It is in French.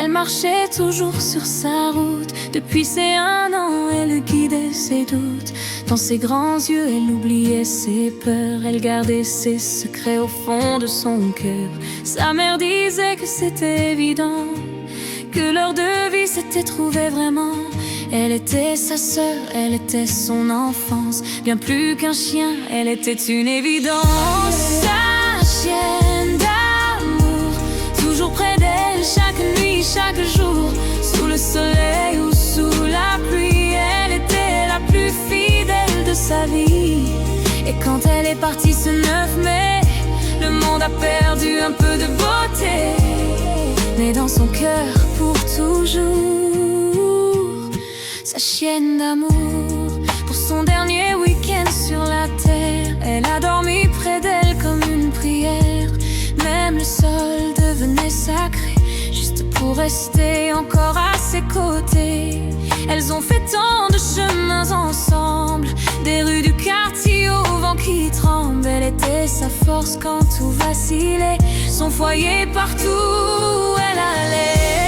Elle marchait toujours sur sa route. Depuis ses 1 an, elle guidait ses doutes. Dans ses grands yeux, elle oubliait ses peurs. Elle gardait ses secrets au fond de son cœur. Sa mère disait que c'était évident, que leur de vie s'était trouvé vraiment. Elle était sa sœur, elle était son enfance. Bien plus qu'un chien, elle était une évidence. Sa chienne d'amour, toujours près d'elle, chaque nuit, chaque jour. Sous le soleil ou sous la pluie, elle était la plus fidèle de sa vie. Et quand elle est partie ce 9 mai, le monde a perdu un peu de beauté, mais dans son cœur pour toujours, sa chienne d'amour. Pour son dernier week-end sur la terre, elle a dormi près d'elle comme une prière. Même le sol devenait sacré, juste pour rester encore à ses côtés. Elles ont fait tant de chemins ensemble, des rues du quartier au vent qui tremble. Elle était sa force quand tout vacillait, son foyer partout où elle allait.